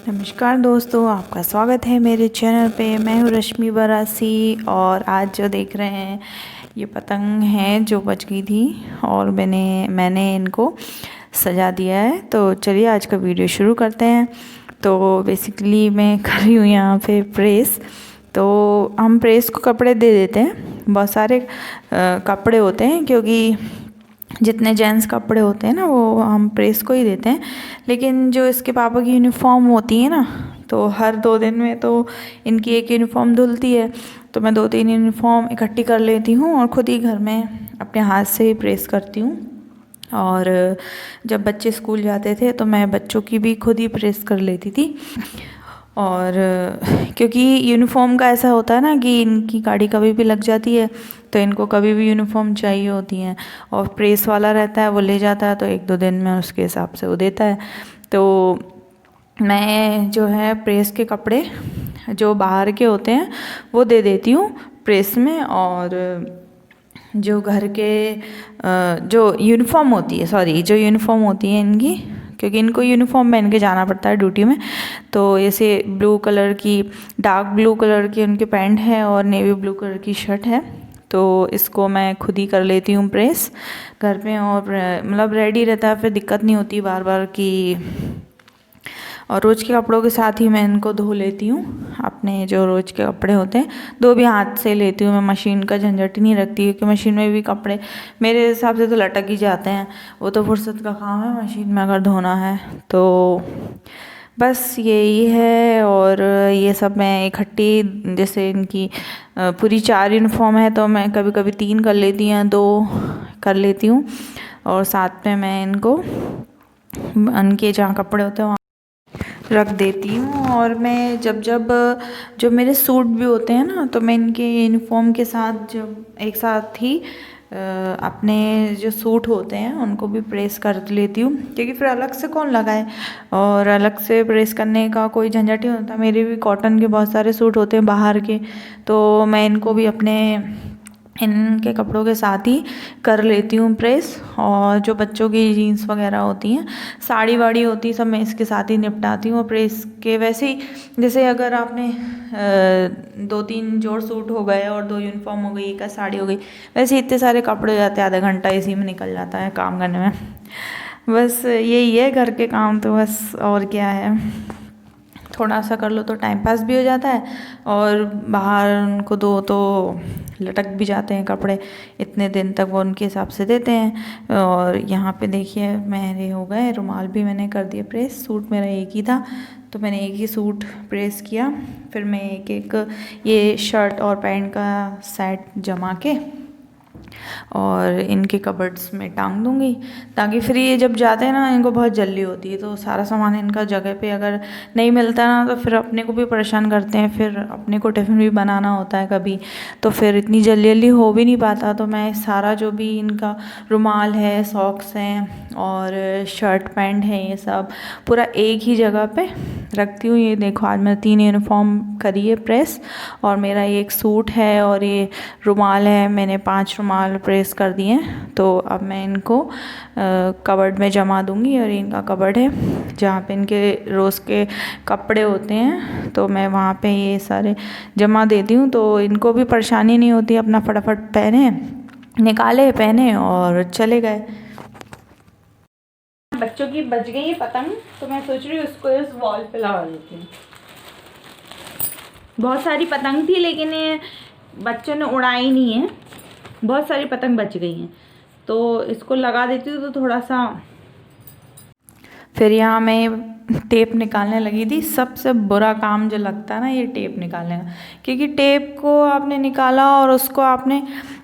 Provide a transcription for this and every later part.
नमस्कार दोस्तों, आपका स्वागत है मेरे चैनल पे। मैं हूँ रश्मि बरासी और आज जो देख रहे हैं ये पतंग है जो बच गई थी और मैंने इनको सजा दिया है। तो चलिए आज का वीडियो शुरू करते हैं। तो बेसिकली मैं कर रही हूँ यहाँ पे प्रेस। तो हम प्रेस को कपड़े दे देते हैं, बहुत सारे कपड़े होते हैं क्योंकि जितने जेंट्स कपड़े होते हैं ना वो हम प्रेस को ही देते हैं। लेकिन जो इसके पापा की यूनिफॉर्म होती है ना, तो हर 2 दिन में तो इनकी एक यूनिफॉर्म धुलती है। तो मैं 2-3 यूनिफॉर्म इकट्ठी कर लेती हूँ और ख़ुद ही घर में अपने हाथ से ही प्रेस करती हूँ। और जब बच्चे स्कूल जाते थे तो मैं बच्चों की भी खुद ही प्रेस कर लेती थी। और क्योंकि यूनिफॉर्म का ऐसा होता है ना कि इनकी गाड़ी कभी भी लग जाती है तो इनको कभी भी यूनिफॉर्म चाहिए होती हैं। और प्रेस वाला रहता है, वो ले जाता है तो 1-2 दिन में उसके हिसाब से वो देता है। तो मैं जो है प्रेस के कपड़े जो बाहर के होते हैं वो दे देती हूँ प्रेस में। और जो घर के जो यूनिफॉर्म होती है इनकी, क्योंकि इनको यूनिफॉर्म पहन के जाना पड़ता है ड्यूटी में। तो ऐसे ब्लू कलर की, डार्क ब्लू कलर की उनके पैंट है और नेवी ब्लू कलर की शर्ट है। तो इसको मैं खुद ही कर लेती हूँ प्रेस घर पे। और मतलब रेडी रहता है, फिर दिक्कत नहीं होती बार बार की। और रोज़ के कपड़ों के साथ ही मैं इनको धो लेती हूँ। अपने जो रोज़ के कपड़े होते हैं दो भी हाथ से लेती हूँ मैं, मशीन का झंझट ही नहीं रखती क्योंकि मशीन में भी कपड़े मेरे हिसाब से तो लटक ही जाते हैं। वो तो फुर्सत का काम है मशीन में अगर धोना है तो। बस यही है। और ये सब मैं इकट्ठी, जैसे इनकी पूरी 4 यूनिफॉर्म है तो मैं कभी कभी 3 कर लेती हूँ, 2 कर लेती हूँ। और साथ में मैं इनको उनके जहाँ कपड़े होते हैं वहाँ रख देती हूँ। और मैं जब जो मेरे सूट भी होते हैं ना, तो मैं इनके यूनिफॉर्म के साथ जब एक साथ ही अपने जो सूट होते हैं उनको भी प्रेस कर लेती हूँ, क्योंकि फिर अलग से कौन लगाए और अलग से प्रेस करने का कोई झंझट ही होता है। मेरे भी कॉटन के बहुत सारे सूट होते हैं बाहर के, तो मैं इनको भी अपने इनके कपड़ों के साथ ही कर लेती हूँ प्रेस। और जो बच्चों की जीन्स वगैरह होती हैं, साड़ी वाड़ी होती है, सब मैं इसके साथ ही निपटाती हूँ प्रेस के। वैसे ही जैसे अगर आपने 2-3 जोड़ सूट हो गए और 2 यूनिफॉर्म हो गई, एक साड़ी हो गई, वैसे इतने सारे कपड़े हो जाते हैं, आधा घंटा इसी में निकल जाता है काम करने में। बस यही है घर के काम, तो बस और क्या है, थोड़ा सा कर लो तो टाइम पास भी हो जाता है और बाहर उनको दो तो लटक भी जाते हैं कपड़े, इतने दिन तक वो उनके हिसाब से देते हैं। और यहाँ पे देखिए मेरे हो गए, रुमाल भी मैंने कर दिया प्रेस। सूट मेरा एक ही था तो मैंने एक ही सूट प्रेस किया। फिर मैं एक एक ये शर्ट और पैंट का सेट जमा के और इनके कबर्ड्स में टांग दूंगी, ताकि फिर ये जब जाते हैं ना, इनको बहुत जल्दी होती है तो सारा सामान इनका जगह पे अगर नहीं मिलता ना तो फिर अपने को भी परेशान करते हैं। फिर अपने को टिफ़िन भी बनाना होता है कभी, तो फिर इतनी जल्दी जल्दी हो भी नहीं पाता। तो मैं सारा जो भी इनका रुमाल है, सॉक्स हैं और शर्ट पैंट है, ये सब पूरा एक ही जगह पे रखती हूँ। ये देखो आज मैं 3 यूनिफॉर्म करी है प्रेस, और मेरा एक सूट है और ये रुमाल है, मैंने 5 रुमाल प्रेस कर दिए हैं। तो अब मैं इनको कबर्ड में जमा दूंगी। और इनका कबर्ड है जहाँ पे इनके रोज़ के कपड़े होते हैं, तो मैं वहाँ पे ये सारे जमा देती हूँ, तो इनको भी परेशानी नहीं होती, अपना फटाफट पहने, निकाले, पहने और चले गए। बच्चों की बच गई है पतंग, तो मैं सोच रही हूँ उसको इस वॉल पे लगा देती हूँ। बहुत सारी पतंग थी लेकिन ये बच्चों ने उड़ाई नहीं है, बहुत सारी पतंग बच गई हैं, तो इसको लगा देती हूँ तो थोड़ा सा। फिर यहाँ मैं टेप निकालने लगी थी। सबसे बुरा काम जो लगता है ना ये टेप निकालने का, क्योंकि टेप को आपने निकाला और उसको आपने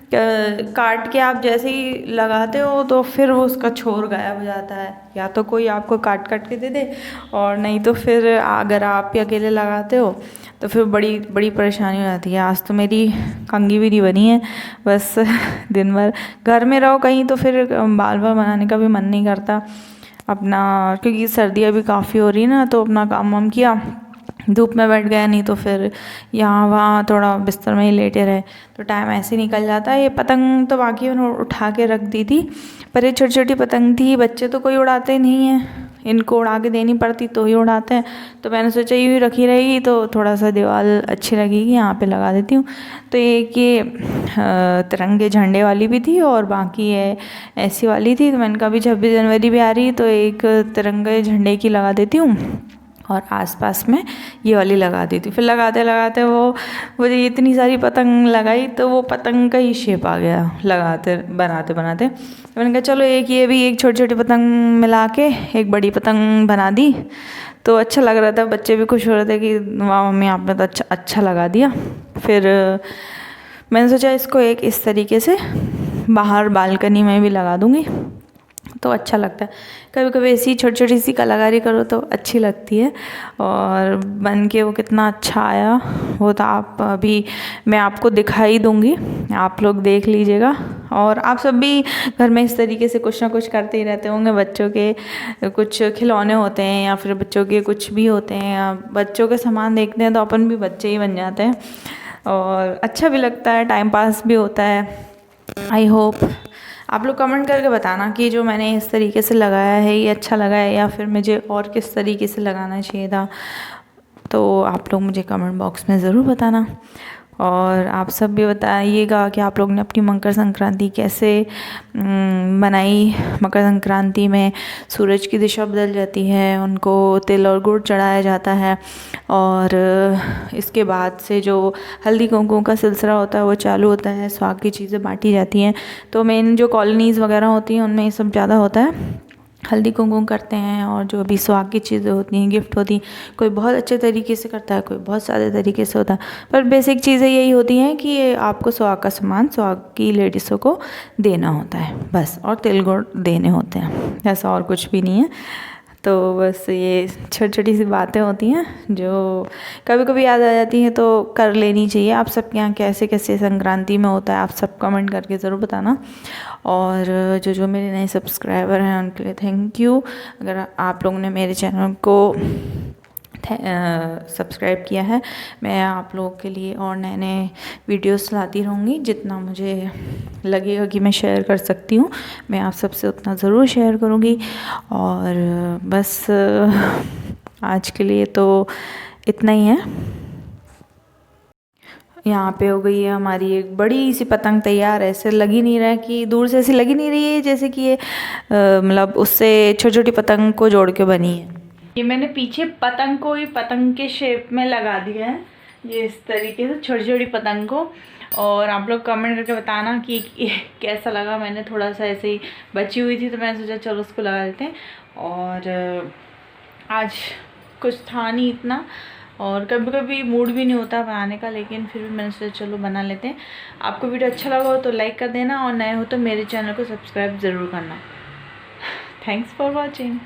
काट के आप जैसे ही लगाते हो तो फिर वो उसका छोर गायब हो जाता है। या तो कोई आपको काट काट के दे दे, और नहीं तो फिर अगर आप ही अकेले लगाते हो तो फिर बड़ी बड़ी परेशानी हो जाती है। आज तो मेरी कंघी भी नहीं बनी है, बस दिन भर घर में रहो कहीं तो फिर बाल बाल बनाने का भी मन नहीं करता अपना, क्योंकि सर्दियाँ भी काफ़ी हो रही है ना, तो अपना काम वाम किया धूप में बैठ गया, नहीं तो फिर यहाँ वहाँ थोड़ा बिस्तर में ही लेटे रहे, तो टाइम ऐसे ही निकल जाता है। ये पतंग तो बाकी मैंने उठा के रख दी थी, पर ये छोटी छोटी पतंग थी, बच्चे तो कोई उड़ाते नहीं हैं, इनको उड़ा के देनी पड़ती तो ही उड़ाते हैं। तो मैंने सोचा यूँ ही रखी रहेगी तो थोड़ा सा दीवार अच्छी लगेगी, यहाँ पे लगा देती हूँ। तो एक ये तिरंगे झंडे वाली भी थी और बाकी है ऐसी वाली थी। तो मैंने कहा अभी 26 जनवरी भी आ रही, तो एक तिरंगे झंडे की लगा देती हूँ और आसपास में ये वाली लगा दी थी। फिर लगाते लगाते वो इतनी सारी पतंग लगाई, तो वो पतंग का ही शेप आ गया बनाते बनाते। तो मैंने कहा चलो एक छोटी छोटी पतंग मिला के एक बड़ी पतंग बना दी, तो अच्छा लग रहा था। बच्चे भी खुश हो रहे थे कि वाह मम्मी आपने तो अच्छा लगा दिया। फिर मैंने सोचा इसको एक इस तरीके से बाहर बालकनी में भी लगा दूँगी तो अच्छा लगता है। कभी कभी ऐसी छोटी छोटी सी कलाकारी करो तो अच्छी लगती है, और बन के वो कितना अच्छा आया वो तो मैं आपको दिखाई दूँगी, आप लोग देख लीजिएगा। और आप सब भी घर में इस तरीके से कुछ ना कुछ करते ही रहते होंगे। बच्चों के कुछ खिलौने होते हैं या फिर बच्चों के कुछ भी होते हैं, या बच्चों के सामान देखते हैं तो अपन भी बच्चे ही बन जाते हैं, और अच्छा भी लगता है, टाइम पास भी होता है। आई होप आप लोग कमेंट करके बताना कि जो मैंने इस तरीके से लगाया है ये अच्छा लगा है, या फिर मुझे और किस तरीके से लगाना चाहिए था। तो आप लोग मुझे कमेंट बॉक्स में ज़रूर बताना, और आप सब भी बताइएगा कि आप लोग ने अपनी मकर संक्रांति कैसे मनाई। मकर संक्रांति में सूरज की दिशा बदल जाती है, उनको तिल और गुड़ चढ़ाया जाता है, और इसके बाद से जो हल्दी कुमकुम का सिलसिला होता है वो चालू होता है, स्वाद की चीज़ें बांटी जाती हैं। तो मेन जो कॉलोनीज़ वगैरह होती हैं उनमें ये सब ज़्यादा होता है, हल्दी कुमकुम करते हैं, और जो भी सुहाग की चीज़ें होती हैं, गिफ्ट होती हैं, कोई बहुत अच्छे तरीके से करता है, कोई बहुत सादे तरीके से होता है, पर बेसिक चीज़ें यही होती हैं कि आपको सुहाग का सामान सुहाग की लेडीज़ों को देना होता है बस, और तिल गुड़ देने होते हैं, ऐसा और कुछ भी नहीं है। तो बस ये छोटी छोटी सी बातें होती हैं जो कभी कभी याद आ जाती हैं, तो कर लेनी चाहिए। आप सबके यहाँ कैसे कैसे संक्रांति में होता है आप सब कमेंट करके ज़रूर बताना। और जो मेरे नए सब्सक्राइबर हैं उनके लिए थैंक यू। अगर आप लोगों ने मेरे चैनल को सब्सक्राइब किया है, मैं आप लोगों के लिए और नए नए वीडियोस लाती रहूँगी। जितना मुझे लगेगा कि मैं शेयर कर सकती हूँ मैं आप सबसे उतना ज़रूर शेयर करूँगी। और बस आज के लिए तो इतना ही है। यहाँ पे हो गई है हमारी एक बड़ी सी पतंग तैयार। ऐसे लग ही नहीं रहा है कि दूर से ऐसी लग ही नहीं रही है जैसे कि ये मतलब उससे छोटी छोटी पतंग को जोड़ के बनी है। ये मैंने पीछे पतंग को ही पतंग के शेप में लगा दिया है, ये इस तरीके से छोटी छोटी पतंग को। और आप लोग कमेंट करके बताना कि कैसा लगा। मैंने थोड़ा सा ऐसे ही बची हुई थी तो मैंने सोचा चलो उसको लगा देते हैं। और आज कुछ था नहीं इतना, और कभी कभी मूड भी नहीं होता बनाने का, लेकिन फिर भी मैंने सोचा चलो बना लेते हैं। आपको वीडियो अच्छा लगा हो तो लाइक कर देना, और नए हो तो मेरे चैनल को सब्सक्राइब ज़रूर करना। Thanks for watching.